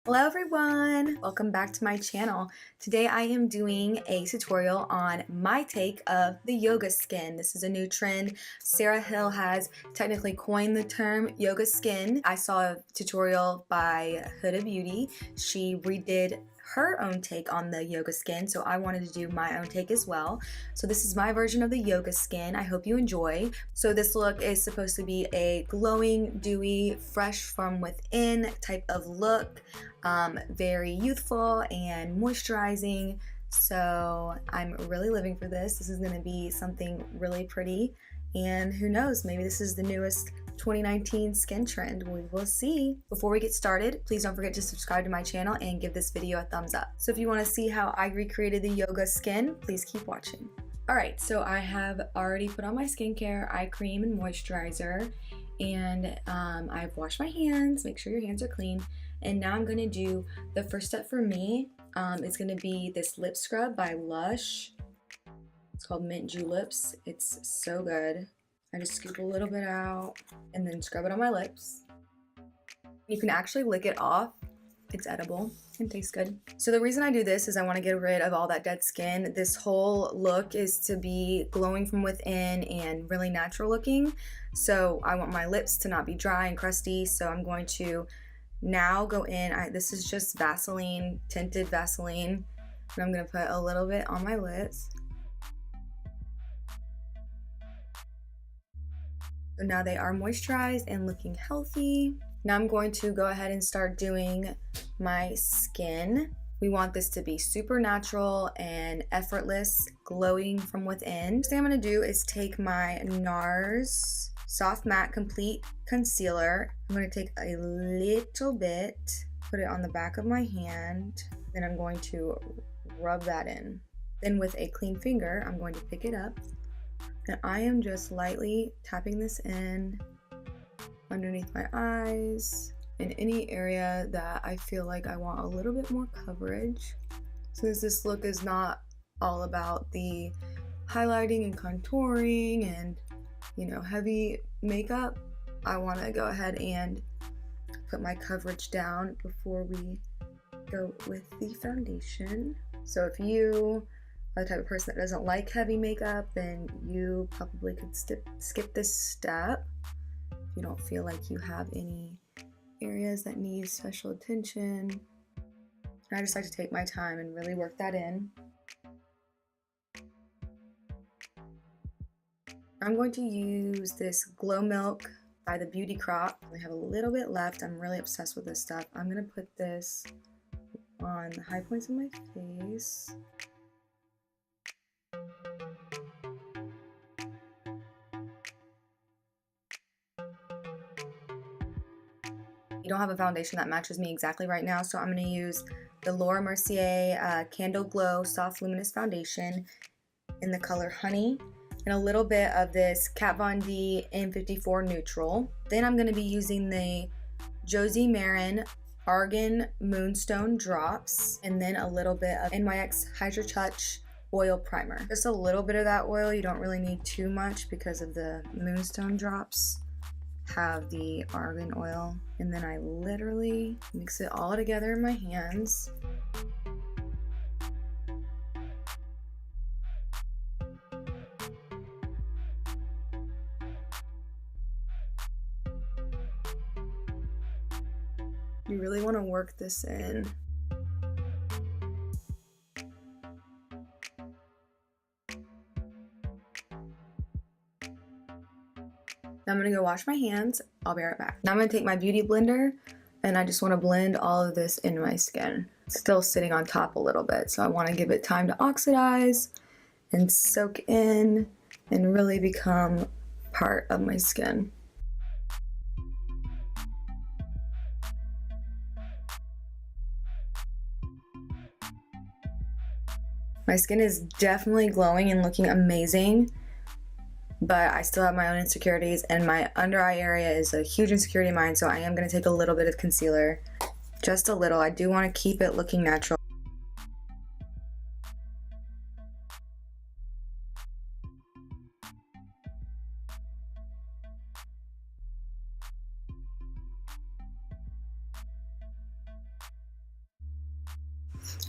Hello everyone! Welcome back to my channel. Today I am doing a tutorial on my take of the yoga skin. This is a new trend. Sara Hill has technically coined the term yoga skin. I saw a tutorial by Huda Beauty. She redid her own take on the yoga skin, so I wanted to do my own take as well. So this is my version of the yoga skin. I hope you enjoy. So this look is supposed to be a glowing, dewy, fresh from within type of look. Very youthful and moisturizing. So I'm really living for this. This is going to be something really pretty, and who knows, maybe this is the newest 2019 skin trend. We will see. Before we get started, please don't forget to subscribe to my channel and give this video a thumbs up. So if you want to see how I recreated the yoga skin, please keep watching. Alright, so I have already put on my skincare, eye cream and moisturizer, and I've washed my hands. Make sure your hands are clean. And now I'm going to do the first step for me. It's going to be this lip scrub by LUSH. It's called Mint JULIPS. It's so good. I just scoop a little bit out and then scrub it on my lips. You can actually lick it off. It's edible and tastes good. So the reason I do this is I want to get rid of all that dead skin. This whole look is to be glowing from within and really natural looking. So I want my lips to not be dry and crusty. So I'm going to now go in. This is just Vaseline, tinted Vaseline. And I'm going to put a little bit on my lips. So now they are moisturized and looking healthy. Now I'm going to go ahead and start doing my skin. We want this to be super natural and effortless, glowing from within. First thing I'm going to do is take my NARS Soft Matte Complete Concealer. I'm going to take a little bit, put it on the back of my hand, then I'm going to rub that in. Then with a clean finger, I'm going to pick it up. And I am just lightly tapping this in underneath my eyes, in any area that I feel like I want a little bit more coverage. Since this look is not all about the highlighting and contouring and, you know, heavy makeup, I want to go ahead and put my coverage down before we go with the foundation. So if you the type of person that doesn't like heavy makeup, then you probably could skip this step if you don't feel like you have any areas that need special attention. I just like to take my time and really work that in. I'm going to use this Glow Milk by the Beauty Crop. I have a little bit left. I'm really obsessed with this stuff. I'm going to put this on the high points of my face. I don't have a foundation that matches me exactly right now, so I'm going to use the MERCIER Candle Glow Soft Luminous Foundation in the color Honey, and a little bit of this Kat Von D M54 Neutral. Then I'm going to be using the JOSIE MARAN Argan Moonstone Drops, and then a little bit of NYX Hydra Touch Oil Primer. Just a little bit of that oil. You don't really need too much because of the Moonstone Drops have the argan oil, and then I literally mix it all together in my hands. You really want to work this in. Now I'm going to go wash my hands. I'll be right back. Now I'm going to take my beauty blender, and I just want to blend all of this into my skin. It's still sitting on top a little bit, so I want to give it time to oxidize and soak in and really become part of my skin. My skin is definitely glowing and looking amazing, but I still have my own insecurities, and my under eye area is a huge insecurity of mine, so I am going to take a little bit of concealer. Just a little. I do want to keep it looking natural.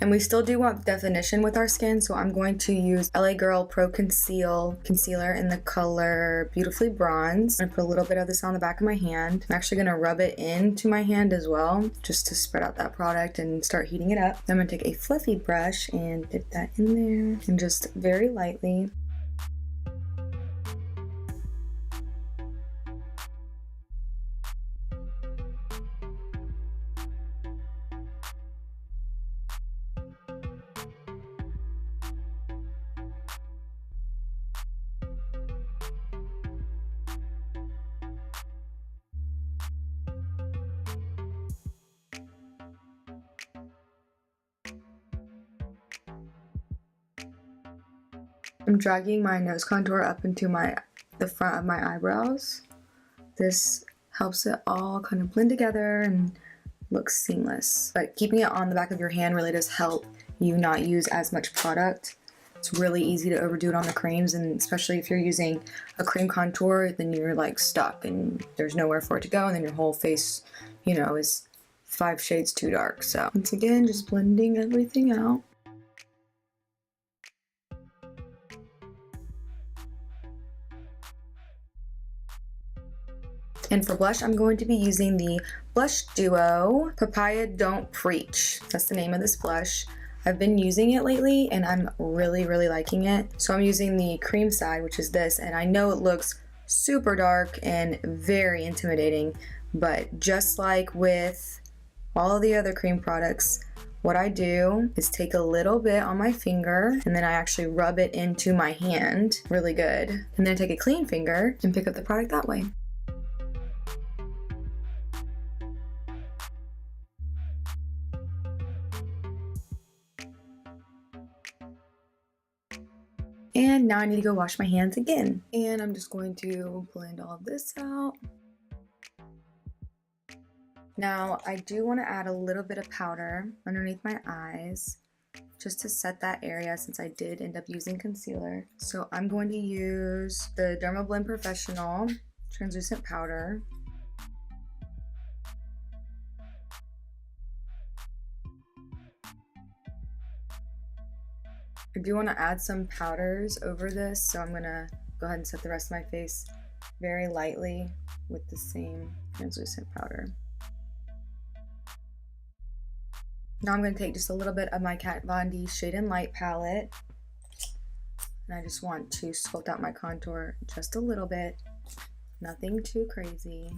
And we still do want definition with our skin, so I'm going to use LA Girl Pro Conceal Concealer in the color Beautifully Bronze. I'm gonna put a little bit of this on the back of my hand. I'm actually gonna rub it into my hand as well, just to spread out that product and start heating it up. Then I'm gonna take a fluffy brush and dip that in there, and just very lightly. I'm dragging my nose contour up into the front of my eyebrows. This helps it all kind of blend together and look seamless. But keeping it on the back of your hand really does help you not use as much product. It's really easy to overdo it on the creams, and especially if you're using a cream contour, then you're like stuck and there's nowhere for it to go, and then your whole face, you know, is 5 shades too dark. So once again, just blending everything out. And for blush, I'm going to be using the Blush Duo Papaya Don't Preach. That's the name of this blush. I've been using it lately and I'm really liking it. So I'm using the cream side, which is this, and I know it looks super dark and very intimidating, but just like with all the other cream products, what I do is take a little bit on my finger and then I actually rub it into my hand really good. And then I take a clean finger and pick up the product that way. And now I need to go wash my hands again. And I'm just going to blend all of this out. Now I do want to add a little bit of powder underneath my eyes, just to set that area since I did end up using concealer. So I'm going to use the DERMABLEND Professional Translucent Powder. I do want to add some powders over this, so I'm going to go ahead and set the rest of my face very lightly with the same translucent powder. Now I'm going to take just a little bit of my Kat Von D Shade and Light palette, and I just want to sculpt out my contour just a little bit, nothing too crazy.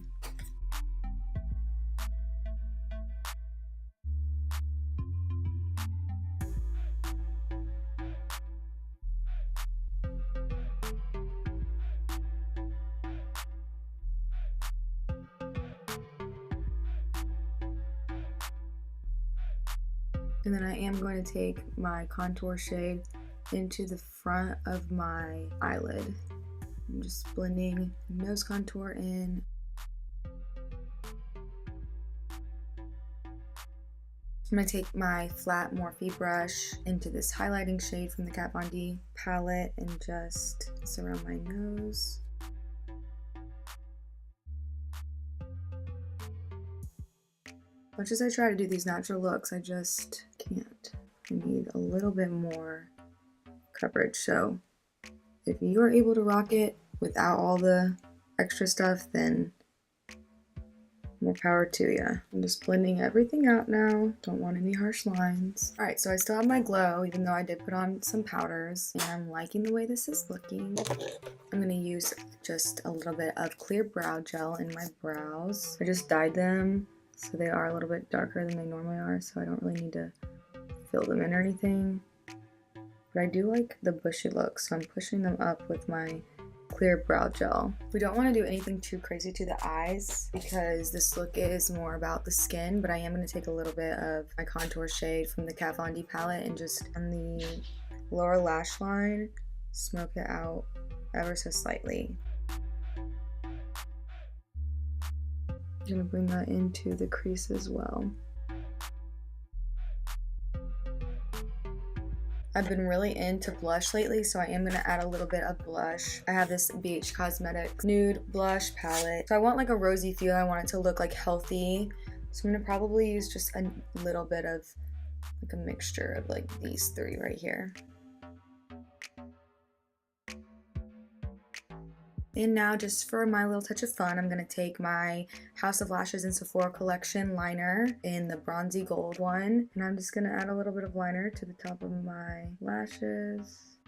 And then I am going to take my contour shade into the front of my eyelid. I'm just blending nose contour in. I'm going to take my flat Morphe brush into this highlighting shade from the Kat Von D palette and just surround my nose. Much as I try to do these natural looks, I just can't. I need a little bit more coverage. So if you are able to rock it without all the extra stuff, then more power to you. I'm just blending everything out now. Don't want any harsh lines. All right, so I still have my glow, even though I did put on some powders, and I'm liking the way this is looking. I'm gonna use just a little bit of clear brow gel in my brows. I just dyed them, so they are a little bit darker than they normally are, so I don't really need to fill them in or anything. But I do like the bushy look, so I'm pushing them up with my clear brow gel. We don't want to do anything too crazy to the eyes because this look is more about the skin, but I am going to take a little bit of my contour shade from the Kat Von D palette and just on the lower lash line, smoke it out ever so slightly. I'm going to bring that into the crease as well. I've been really into blush lately, so I am going to add a little bit of blush. I have this BH Cosmetics nude blush palette. So I want like a rosy feel. I want it to look like healthy. So I'm going to probably use just a little bit of like a mixture of like these three right here. And now, just for my little touch of fun, I'm going to take my House of Lashes and Sephora collection liner in the bronzy gold one. And I'm just going to add a little bit of liner to the top of my lashes.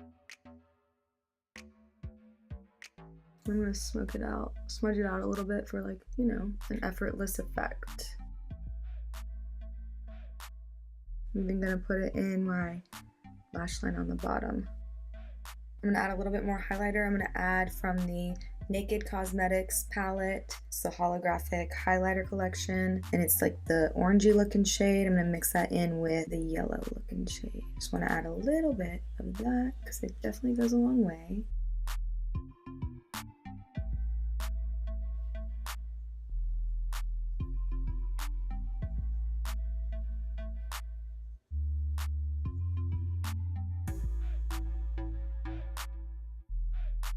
I'm going to smudge it out a little bit for, like, you know, an effortless effect. I'm then going to put it in my lash line on the bottom. I'm going to add a little bit more highlighter. I'm going to add from the Naked Cosmetics palette. It's the holographic highlighter collection, and it's like the orangey looking shade. I'm going to mix that in with the yellow looking shade. Just want to add a little bit of that because it definitely goes a long way.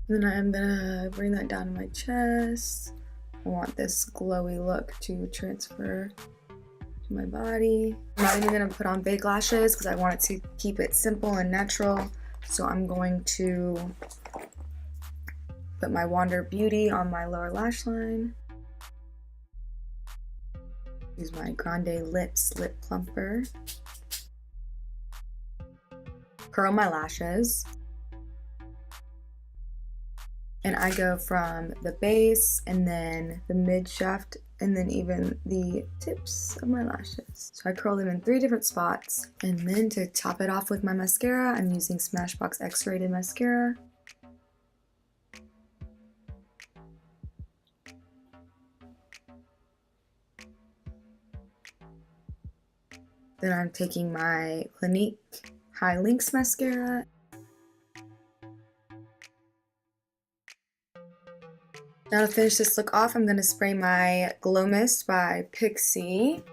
Then I'm gonna bring that down to my chest. I want this glowy look to transfer to my body. I'm not even gonna put on fake lashes because I want it to keep it simple and natural. So I'm going to put my Wander Beauty on my lower lash line. Use my Grande Lips Lip Plumper. Curl my lashes. And I go from the base and then the mid shaft and then even the tips of my lashes. So I curl them in 3 different spots. And then to top it off with my mascara, I'm using Smashbox X-Rated mascara. Then I'm taking my Clinique High Links mascara. Now to finish this look off, I'm going to spray my Glow Mist by Pixie.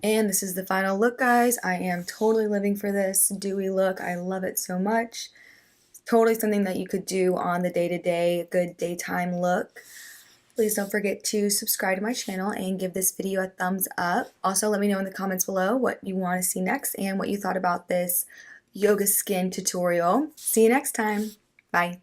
And this is the final look, guys. I am totally living for this dewy look. I love it so much. It's totally something that you could do on the day-to-day, a good daytime look. Please don't forget to subscribe to my channel and give this video a thumbs up. Also, let me know in the comments below what you want to see next and what you thought about this yoga skin tutorial. See you next time. Bye.